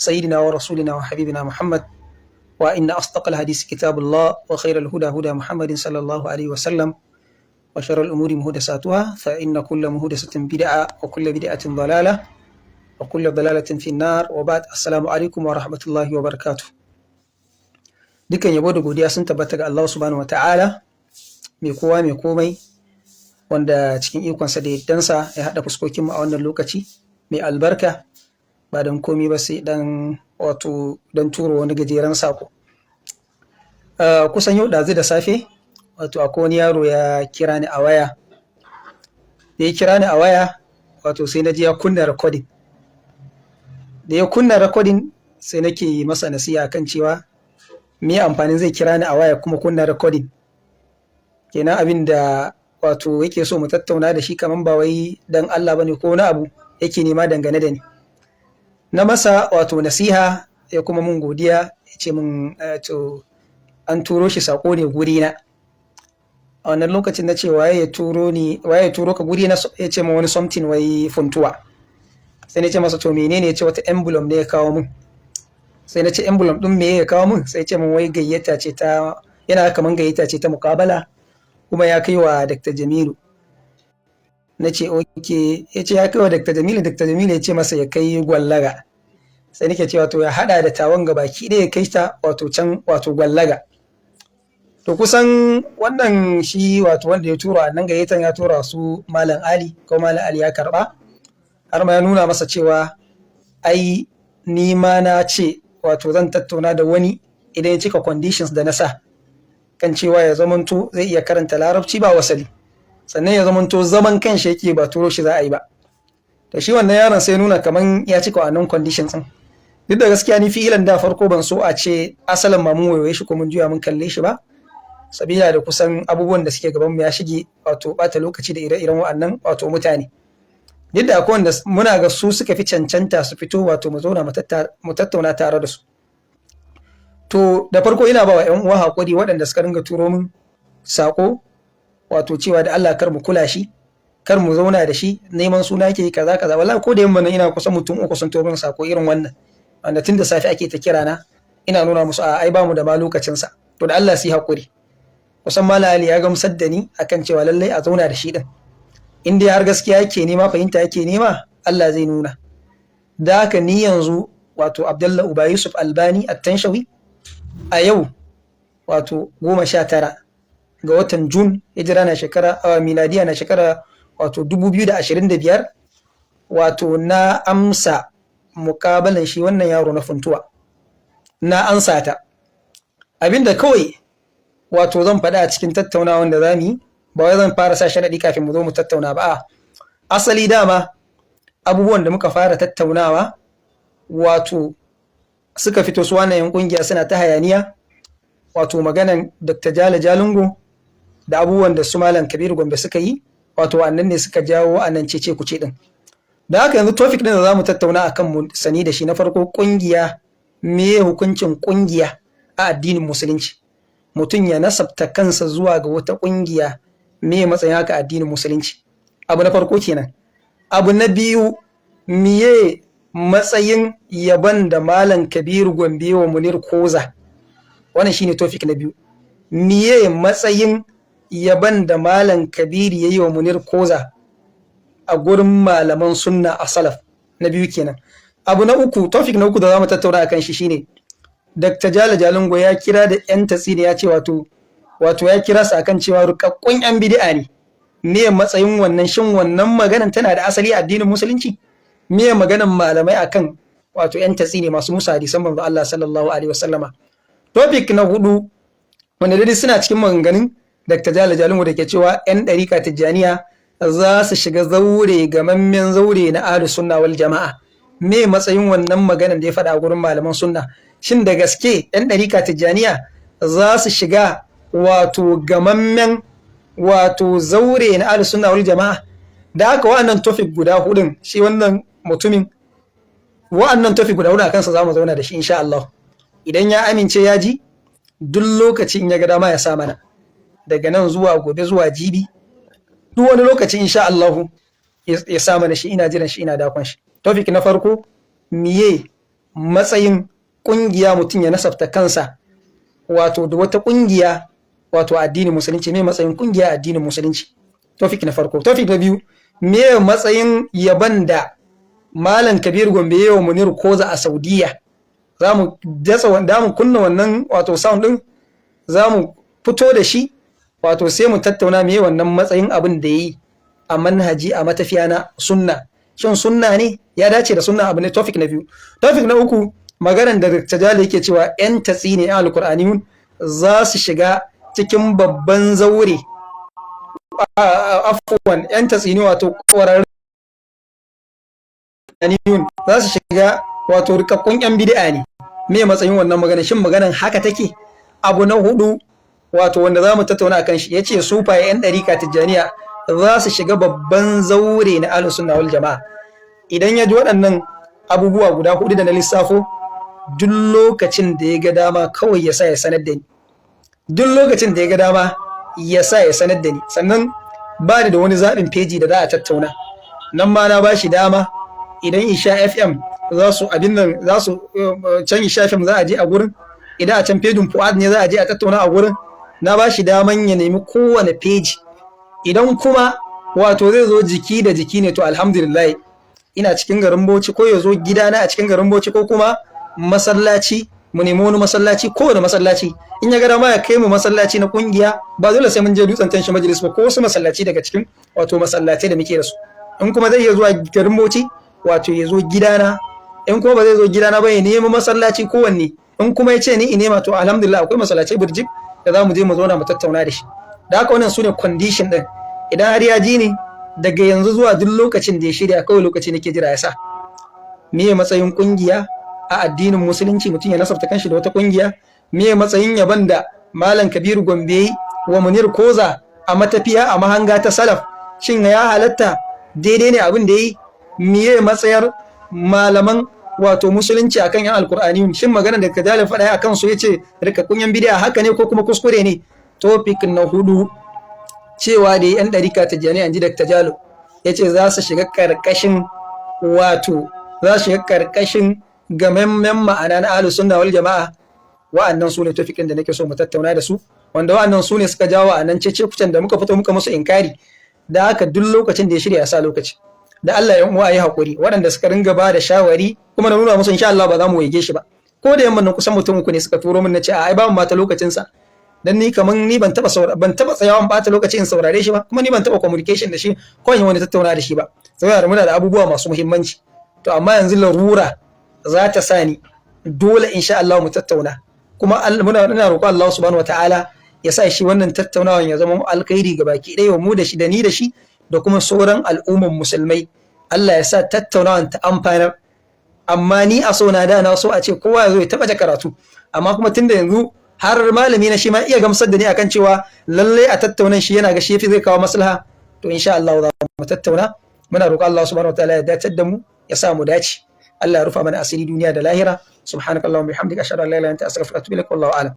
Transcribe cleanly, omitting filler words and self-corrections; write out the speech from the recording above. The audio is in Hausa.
سيدنا ورسولنا وحبيبنا محمد وإن أصدق الحديث كتاب الله وخير الهدى هدى محمد صلى الله عليه وسلم وشر الأمور محدثاتها فإن كل محدثة بدعة وكل بدعة ضلالة وكل ضلالة في النار وبعد السلام عليكم ورحمة الله وبركاته. Dukan yabo da godiya sun tabbata ga Allah subhanahu wa ta'ala mai kowa mai komai wanda cikin ikonsa da yaddansa ya haɗa fuskokinmu a wannan lokaci mai albarka ba don komi ba sai don turo wani gajeren sako. Kusan yau ɗazu da safe akwai wani yaro ya kira ni a waya. Da ya kira ni a waya sai na ji ya kunna recording. Da ya kunna recording sai nake masa nasiha kan cewa me amfanin zai kira ni a waya kuma kunna recording. Kenan abin da yake so mu tattauna da shi kaman ba wai dan Allah bane ko wani abu yake nema dangane da ni. Na masa nasiha ya kuma mun godiya ya ce mun an turo shi sako ne guri na. A wannan lokacin na ce waye ya turo ka guri na, ya ce mun wani something wai funtuwa. Sai na ce masa to menene, ya ce wata envelope ne ya kawo mun. Sai na ce envelope din me ya kawo mun, sai ya ce mun wai gayyata ce ta, yana kaman gayyata ce ta mukabala kuma ya kai wa Dr. Jamilu. Na ce okay, ya ce ya kai wa Dr. Jamilu. Dr. Jamilu ya ce masa ya kai Gwallaga. Sai nake cewa to ya hada da tawon gabaki ɗaya ya kai ta can Gwallaga. To kusan wannan shi wanda ya tura nan gayyatan ya tura su Malam Ali, ko Malam Ali ya karba har ma ya nuna masa cewa ai ni ma na ce zan tattauna da wani idan ya cika conditions da na sa kan cewa ya zamanto zai iya karanta larabci ba wasali, sannan ya zamanto zaman kanshi yake ba turo shi za a yi ba. To shi wannan yaron sai nuna kaman ya cika wannan conditions din. Duk da gaskiya ni fi'ilan da farko ban so a ce asalin ma mun wayoye shi ko mun juya mun kalle shi ba, sabila da kusan abubuwan da suke gaban mu ya shige bata lokaci da ire-iren wa'annan mutane. Duk da akwai wanda muna ga su suka fi cancanta su fito mu zauna mu tattauna tare da su. To da farko ina ba wa ƴan uwa hakuri waɗanda suka ringa turo min sako cewa da Allah kar mu kula shi, kar mu zauna da shi, neman suna yake kaza kaza. Wallahi ko da yamma nan ina kusan mutum uku sun turo min sako irin wannan, wanda tun da safe ake ta kira na ina nuna musu ai ba mu da ma lokacin sa. To da Allah su yi hakuri. Kusan Malam Ali ya gamsar da ni akan cewa lallai a zauna da shi din. In dai har gaskiya yake nema, fahimta yake nema, Allah zai nuna. Da haka ni yanzu Abdullah Uba Yusuf Albani At-Tanshawi a yau 19 ga watan Jun, hijira na shekara miladiya na shekara 2025 na amsa mukabalan shi wannan yaro na funtuwa. Na ansa ta. Abinda kawai zan faɗa a cikin tattaunawa da zamu yi, ba wai zan fara sa sharaɗi kafin mu zo mu tattauna ba. Asali dama abubuwan da muka fara tattaunawa suka fito su wannan yan kungiya suna ta hayaniya, maganan Dr. Jala Jalingo da abubuwan da su Malam Kabiru Gombe suka yi, wannan ne suka jawo wa'annan cece kuce din. Da haka yanzu topic din da zamu tattauna akan mu sani da shi, na farko kungiya, me hukuncin kungiya a addinin musulunci? Mutum ya nasabta kansa zuwa ga wata kungiya, me matsayin haka addinin musulunci? Abu na farko kenan. Abu na biyu, miye matsayin yaban da Malam Kabiru Gombe wa Munir Koza? Wannan shine topic na biyu. Miye matsayin yaban da Malam Kabiru yayi wa Munir Koza a gurin malaman sunna a salaf? Na biyu kenan. Abu na uku, topic na uku da zamu tattauna akan shi shine Dr. Jala Jalingo ya kira da yan tatsini, ya ce ya kira su akan cewa rukakkun yan bid'a ne. Me matsayin wannan? Shin wannan maganan tana da asali a addinin musulunci? Me maganan malamai akan yan tatsini masu musa hadisan manzo Allah sallallahu alaihi wasallama? Topic na hudu, wanda dai suna cikin maganganun Dr. Jala Jalingo da ke cewa yan ɗarika Tijjaniya za su shiga zaure, gamammen zaure na ahlus sunna wal jama'a. Me matsayin wannan maganan da ya faɗa a gurin malaman sunna? Shin da gaske yan ɗarika Tijjaniya za su shiga gamammen zaure na ahlus sunna wal jama'a? Da haka wa'annan topic guda hudun, shi wannan mutumin, wa'annan topic guda hudu a kansa zamu zauna da shi insha Allah. Idan ya amince ya ji, duk lokaci in ya ga dama ya sa mana, daga nan zuwa gobe zuwa jibi, duk wani lokaci insha Allah ya sa mana shi. Ina jiran shi, ina dakon shi. Topic na farko, miye matsayin kungiya mutum ya nasabta kansa wato da wata kungiya wato addinin musulunci, me matsayin kungiya addinin musulunci. Topic na farko. Topic na biyu, me matsayin yaban da Malam Kabir Gombe yawa Munir Koza a Saudiya. Za mu kunna wannan wato sound din, za mu fito da shi wato sai mu tattauna me wannan matsayin abin da yi a manhaji a matafiya na sunna. Shin sunna ne ya dace da sunna abu ne? Topic na biyu. Topic na uku, maganar da Dr. Jali yake cewa yan tatsi ne yan alkur'aniyun za su shiga cikin babban zaure, afwan yan tatsi ne wato ƙwararrun za su shiga wato rikakkun yan bid'a ne. Me matsayin wannan magana? Shin maganan haka take? Abu na hudu wato wanda za mu tattauna akan shi, yace sufaye yan ɗarika tijjaniya za su shiga babban zaure na ahlus sunna wal jama'a. Idan ya ji waɗannan abubuwa guda hudu da na lissafo, duk lokacin da ya ga dama kawai ya sa ya sanar da ni, duk lokacin da ya ga dama ya sa ya sanar da ni. Sannan ba da wani zaɓin feji da za a tattauna, nan ma na ba shi dama idan Isha FM za su abin nan za su can Isha FM za a je a gurin, idan a can fejin Fuad ne za a je a tattauna a gurin, na ba shi daman ya nemi kowane feji. Idan kuma wato zai zo jiki da jiki ne, to alhamdulillah ina cikin garin Bauchi, ko ya zo gidana a cikin garin Bauchi, ko kuma masallaci, mu nemi wani masallaci, kowane masallaci in ya ga dama ya kai mu masallaci na kungiya, ba dole sai mun je Dutsen Tanshi Majalis ba, ko wasu masallaci daga cikin wato masallatai da muke da su. In kuma zai iya zuwa garin Bauchi, wato ya zo gidana. In kuma ba zai zo gidana ba, ya nemi masallaci kowanne. In kuma ya ce ni in nema, to alhamdulillah akwai masallaci burjik da za mu je mu zauna mu tattauna da shi. Da haka wannan su ne condition din. Idan har ya ji ne daga yanzu zuwa duk lokacin da ya shirya, kawai lokaci nake jira ya sa. Me matsayin kungiya a addinin musulunci? Mutum ya nasabta kanshi da wata kungiya. Me matsayin yaban da Malam Kabiru Gombe wa Munir Koza a matafiya a mahanga ta salaf? Shin ya halatta daidai ne abin da yi? Me matsayar malaman wato musulunci akan yan alkur'ani? Shin magana da Kajali faɗa akan su yace rikakkun yan bid'a haka ne ko kuma kuskure ne? Topic na hudu, cewa da yan ɗarika tijjaniya inji Dr. Jalo yace za su shiga karkashin wato za su shiga karkashin gamemmen ma'ana na ahlus sunna wal jama'a. Wa'annan su ne topic da nake so mu tattauna da su, wanda wa'annan su ne suka jawo wa'annan cece kucen da muka fito muka musu inkari. Da haka duk lokacin da ya shirya ya sa lokaci. Da Allah ya uwa yi hakuri waɗanda suka ringa ba da shawari, kuma na nuna musu insha Allah ba za mu waige shi ba. Ko da yamman nan kusan mutum uku ne suka turo min na ce ai ba mu mata lokacin sa, dan ni kaman ni ban taba tsayawan bata lokaci in saurare shi ba, kuma ni ban taba communication da shi ko in wani tattauna da shi ba, saboda muna da abubuwa masu muhimmanci. To amma yanzu larura za ta sa ni dole insha Allah mu tattauna, kuma ina roƙon Allah subhanahu wataala ya sa shi wannan tattaunawan ya zama alkhairi ga baki ɗaya mu da shi, da ni da shi, da kuma sauran al'umman musulmai. Allah ya sa tattaunawan ta amfanar. Amma ni a so na da na so a ce kowa ya zo ya taɓa karatu, amma kuma tunda yanzu har malami na shi ma iya gamsar da ni akan cewa lallai a tattaunan shi yana ga shi zai kawo maslaha, to insha Allah za mu tattauna. Muna roƙon Allah subhanahu wataala ya dace da mu, ya sa mu dace. Allah ya rufa mana asiri duniya da lahira. Subhanakallahumma bihamdika ashhadu an la ilaha illa anta astaghfiruka wa atubu ilaik. Wallahu a'lam.